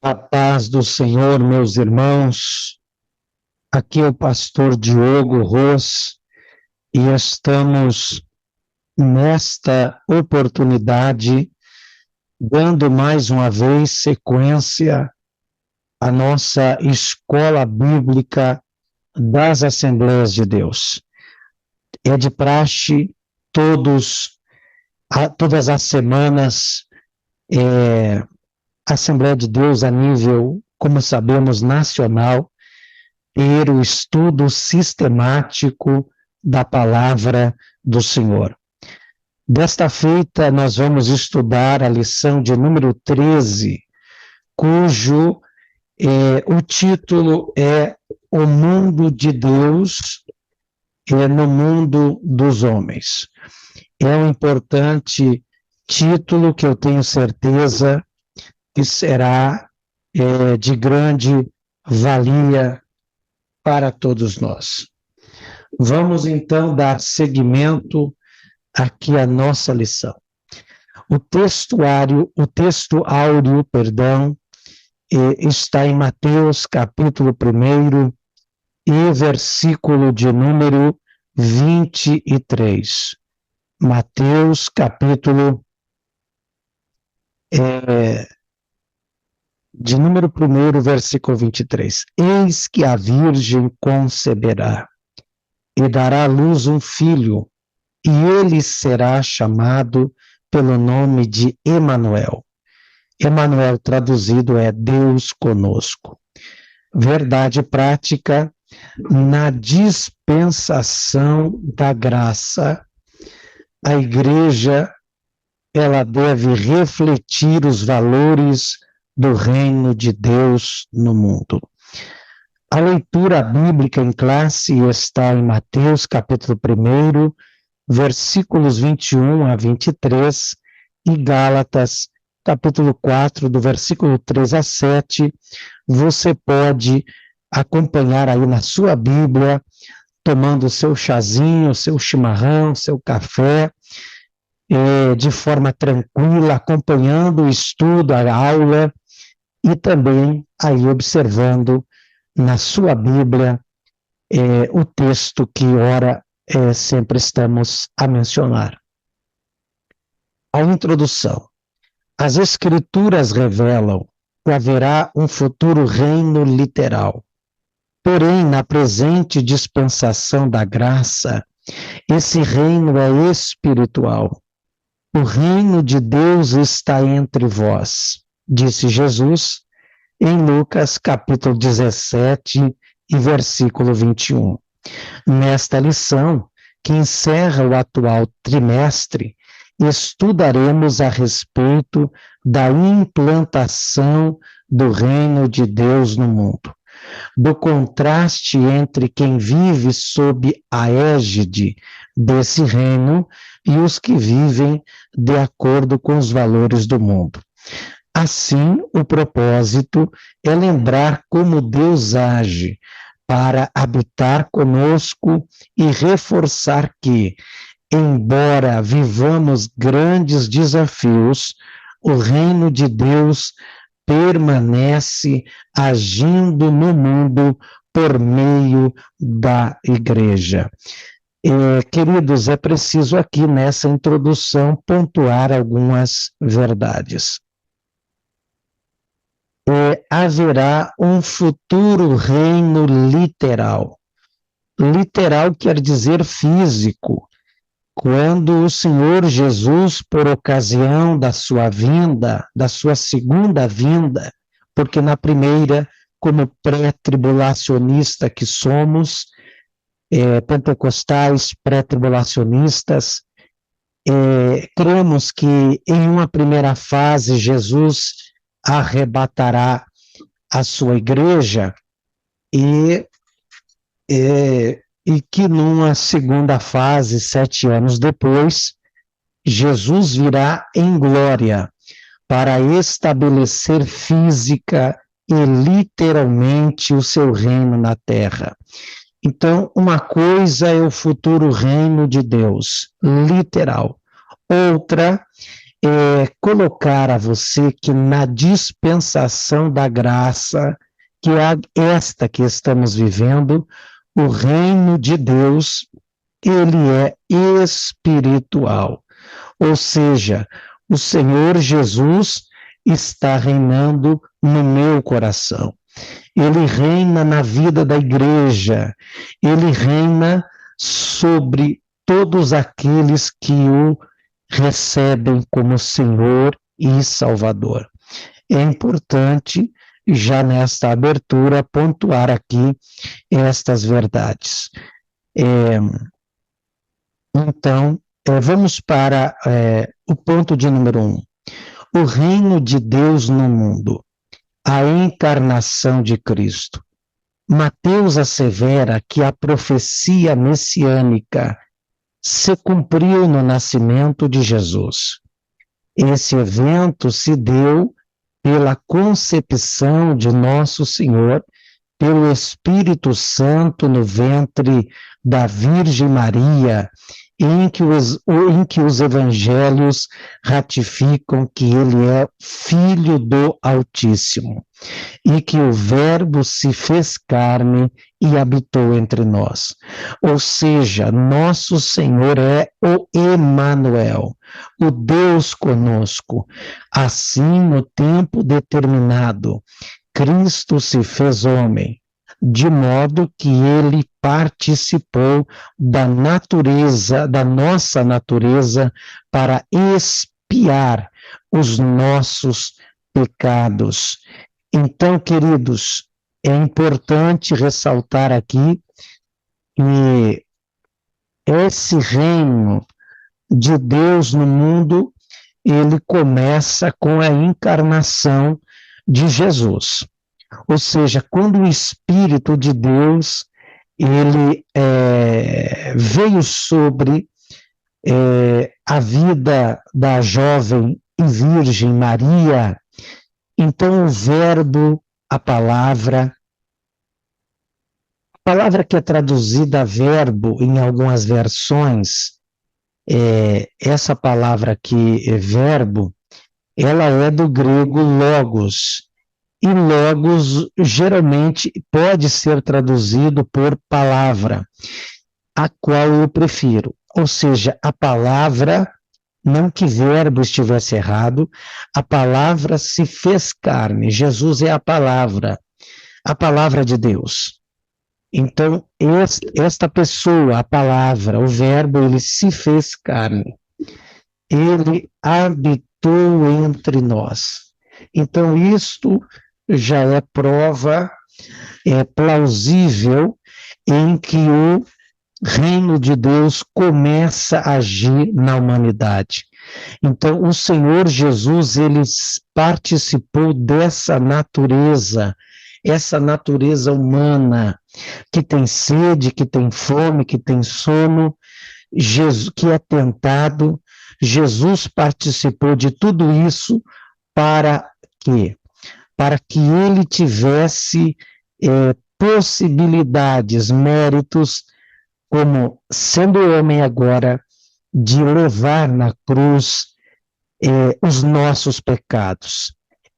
A paz do Senhor, meus irmãos. Aqui é o pastor Diogo Ros e estamos nesta oportunidade dando mais uma vez sequência à nossa escola bíblica das Assembleias de Deus. É de praxe todas as semanas, a Assembleia de Deus a nível, como sabemos, nacional, ter o estudo sistemático da palavra do Senhor. Desta feita, nós vamos estudar a lição de número 13, cujo o título é O Mundo de Deus no Mundo dos Homens. É um importante título que eu tenho certeza que será de grande valia para todos nós. Vamos então dar seguimento aqui à nossa lição. O texto áureo, está em Mateus capítulo 1 e versículo de número 23. Mateus capítulo de número 1, versículo 23. Eis que a virgem conceberá e dará à luz um filho, e ele será chamado pelo nome de Emanuel. Emanuel traduzido é Deus conosco. Verdade prática, na dispensação da graça, a igreja ela deve refletir os valores do reino de Deus no mundo. A leitura bíblica em classe está em Mateus, capítulo 1, versículos 21 a 23, e Gálatas, capítulo 4, do versículo 3 a 7. Você pode acompanhar aí na sua Bíblia, tomando o seu chazinho, seu chimarrão, seu café, de forma tranquila, acompanhando o estudo, a aula, e também aí observando na sua Bíblia o texto que ora sempre estamos a mencionar. A introdução. As Escrituras revelam que haverá um futuro reino literal. Porém, na presente dispensação da graça, esse reino é espiritual. O reino de Deus está entre vós, disse Jesus em Lucas capítulo 17 e versículo 21. Nesta lição, que encerra o atual trimestre, estudaremos a respeito da implantação do reino de Deus no mundo, do contraste entre quem vive sob a égide desse reino e os que vivem de acordo com os valores do mundo. Assim, o propósito é lembrar como Deus age para habitar conosco e reforçar que, embora vivamos grandes desafios, o reino de Deus permanece agindo no mundo por meio da igreja. Queridos, é preciso aqui nessa introdução pontuar algumas verdades. Haverá um futuro reino literal. Literal quer dizer físico. Quando o Senhor Jesus, por ocasião da sua vinda, da sua segunda vinda, porque na primeira, como pré-tribulacionista que somos, pentecostais, pré-tribulacionistas, cremos que em uma primeira fase Jesus arrebatará a sua igreja e que numa segunda fase, 7 anos depois, Jesus virá em glória para estabelecer física e literalmente o seu reino na terra. Então, uma coisa é o futuro reino de Deus, literal. Outra colocar a você que na dispensação da graça, que é esta que estamos vivendo, o reino de Deus, ele é espiritual. Ou seja, o Senhor Jesus está reinando no meu coração. Ele reina na vida da igreja. Ele reina sobre todos aqueles que o recebem como Senhor e Salvador. É importante, já nesta abertura, pontuar aqui estas verdades. Então, vamos para o ponto de número 1. O reino de Deus no mundo, a encarnação de Cristo. Mateus assevera que a profecia messiânica se cumpriu no nascimento de Jesus. Esse evento se deu pela concepção de Nosso Senhor, pelo Espírito Santo no ventre da Virgem Maria, em que os evangelhos ratificam que ele é Filho do Altíssimo, e que o Verbo se fez carne e habitou entre nós. Ou seja, nosso Senhor é o Emanuel, o Deus conosco. Assim, no tempo determinado, Cristo se fez homem, de modo que ele participou da natureza, da nossa natureza, para expiar os nossos pecados. Então, queridos, é importante ressaltar aqui que esse reino de Deus no mundo, ele começa com a encarnação de Jesus. Ou seja, quando o Espírito de Deus ele veio sobre a vida da jovem e virgem Maria, então o verbo, a palavra que é traduzida verbo em algumas versões, essa palavra aqui, verbo, ela é do grego logos, e logos geralmente pode ser traduzido por palavra, a qual eu prefiro. Ou seja, a palavra, não que verbo estivesse errado, a palavra se fez carne. Jesus é a palavra de Deus. Então, esta pessoa, a palavra, o verbo, ele se fez carne. Ele habitou entre nós. Então, isto já é prova plausível em que o reino de Deus começa a agir na humanidade. Então, o Senhor Jesus, ele participou dessa natureza, essa natureza humana, que tem sede, que tem fome, que tem sono, que é tentado. Jesus participou de tudo isso para quê? Para que ele tivesse possibilidades, méritos, como sendo homem agora, de levar na cruz os nossos pecados,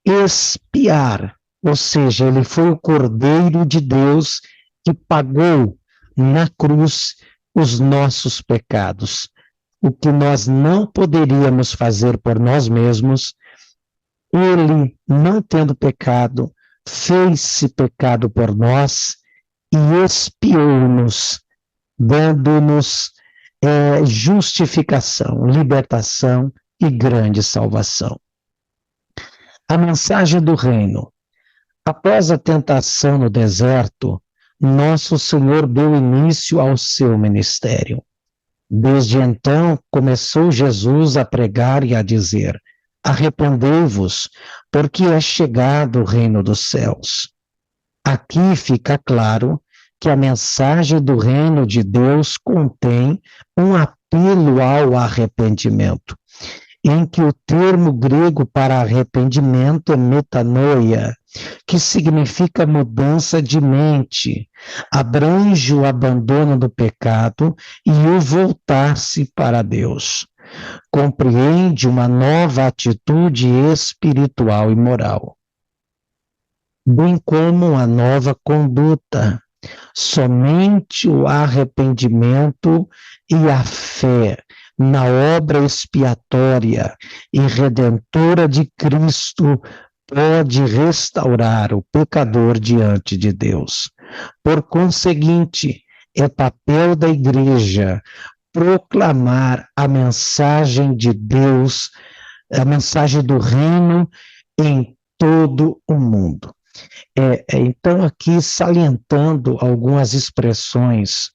expiar, ou seja, ele foi o Cordeiro de Deus que pagou na cruz os nossos pecados. O que nós não poderíamos fazer por nós mesmos, ele, não tendo pecado, fez-se pecado por nós e expiou-nos, dando-nos justificação, libertação e grande salvação. A mensagem do reino. Após a tentação no deserto, nosso Senhor deu início ao seu ministério. Desde então, começou Jesus a pregar e a dizer: arrependei-vos, porque é chegado o reino dos céus. Aqui fica claro que a mensagem do reino de Deus contém um apelo ao arrependimento, em que o termo grego para arrependimento é metanoia, que significa mudança de mente, abrange o abandono do pecado e o voltar-se para Deus. compreende uma nova atitude espiritual e moral, bem como uma nova conduta. Somente o arrependimento e a fé na obra expiatória e redentora de Cristo pode restaurar o pecador diante de Deus. Por conseguinte, é papel da Igreja proclamar a mensagem de Deus, a mensagem do reino em todo o mundo. Então, aqui salientando algumas expressões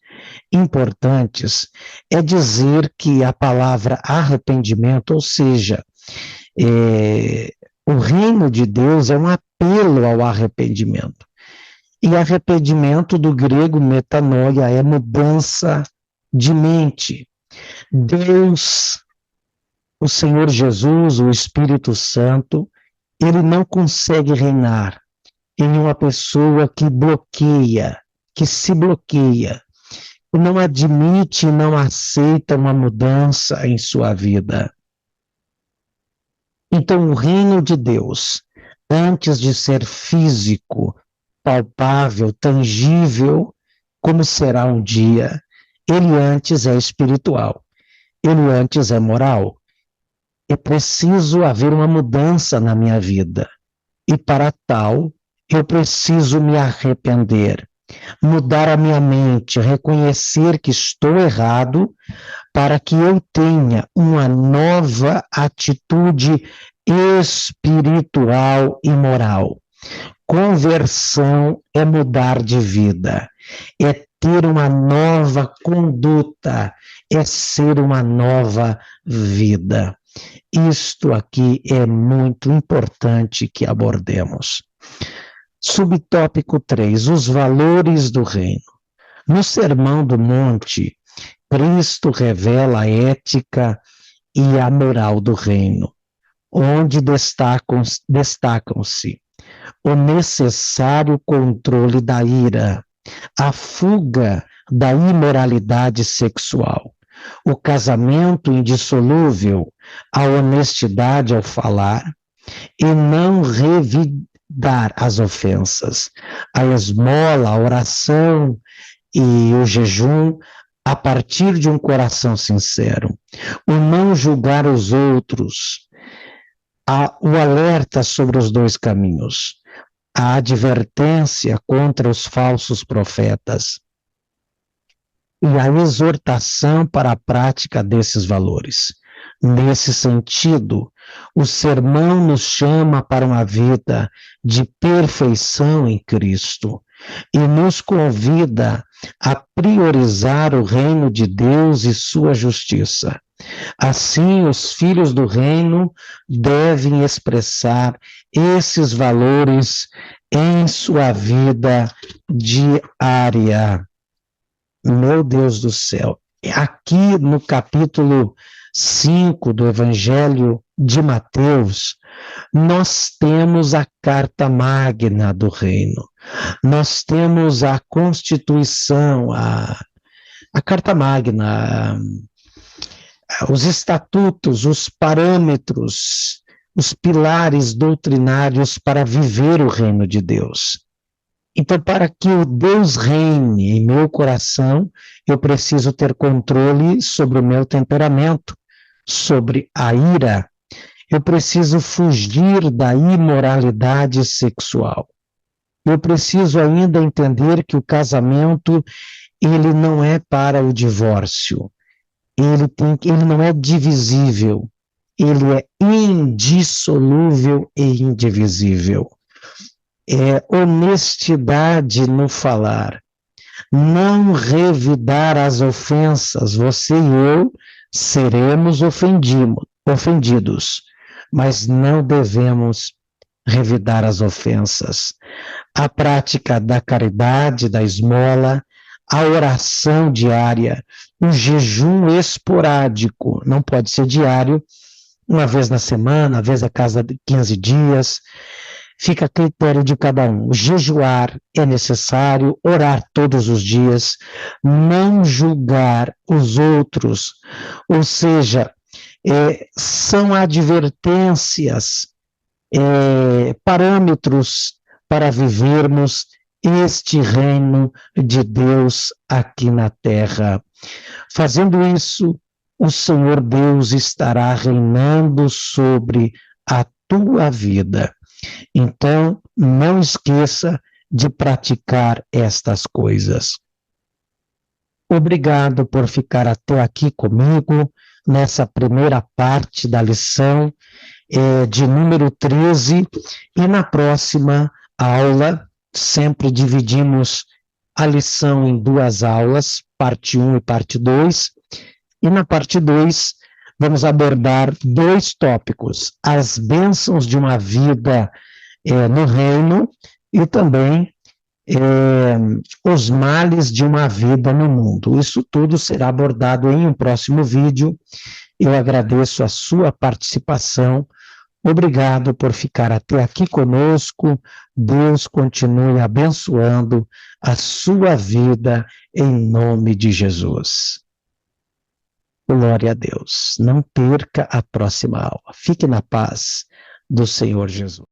importantes, é dizer que a palavra arrependimento, ou seja, o reino de Deus é um apelo ao arrependimento. E arrependimento do grego metanoia é mudança de mente. Deus, o Senhor Jesus, o Espírito Santo, ele não consegue reinar em uma pessoa que bloqueia, que se bloqueia, não admite, não aceita uma mudança em sua vida. Então, o reino de Deus, antes de ser físico, palpável, tangível, como será um dia, ele antes é espiritual, ele antes é moral. É preciso haver uma mudança na minha vida. E para tal, eu preciso me arrepender, mudar a minha mente, reconhecer que estou errado, para que eu tenha uma nova atitude espiritual e moral. Conversão é mudar de vida, é ter uma nova conduta, é ser uma nova vida. Isto aqui é muito importante que abordemos. Subtópico 3, os valores do reino. No Sermão do Monte, Cristo revela a ética e a moral do reino, onde destacam-se o necessário controle da ira, a fuga da imoralidade sexual, o casamento indissolúvel, a honestidade ao falar e não revidar as ofensas, a esmola, a oração e o jejum a partir de um coração sincero, o não julgar os outros, o alerta sobre os dois caminhos, a advertência contra os falsos profetas e a exortação para a prática desses valores. Nesse sentido, o sermão nos chama para uma vida de perfeição em Cristo e nos convida a priorizar o reino de Deus e sua justiça. Assim, os filhos do reino devem expressar esses valores em sua vida diária. Meu Deus do céu, aqui no capítulo 5 do Evangelho de Mateus, nós temos a carta magna do reino, nós temos a Constituição, a carta magna, os estatutos, os parâmetros, os pilares doutrinários para viver o reino de Deus. Então, para que o Deus reine em meu coração, eu preciso ter controle sobre o meu temperamento, sobre a ira. Eu preciso fugir da imoralidade sexual. Eu preciso ainda entender que o casamento, ele não é para o divórcio. Ele não é divisível. Ele é indissolúvel e indivisível. É honestidade no falar, não revidar as ofensas. Você e eu seremos ofendidos, mas não devemos revidar as ofensas. A prática da caridade, da esmola, a oração diária, o jejum esporádico, não pode ser diário, uma vez na semana, uma vez a cada 15 dias, fica a critério de cada um. Jejuar é necessário, orar todos os dias, não julgar os outros, ou seja, são advertências, parâmetros para vivermos este reino de Deus aqui na terra. Fazendo isso, o Senhor Deus estará reinando sobre a tua vida. Então, não esqueça de praticar estas coisas. Obrigado por ficar até aqui comigo, nessa primeira parte da lição de número 13, e na próxima aula, sempre dividimos a lição em duas aulas, parte 1 e parte 2, e na parte 2 vamos abordar dois tópicos: as bênçãos de uma vida no reino e também os males de uma vida no mundo. Isso tudo será abordado em um próximo vídeo. Eu agradeço a sua participação. Obrigado por ficar até aqui conosco. Deus continue abençoando a sua vida em nome de Jesus. Glória a Deus. Não perca a próxima aula. Fique na paz do Senhor Jesus.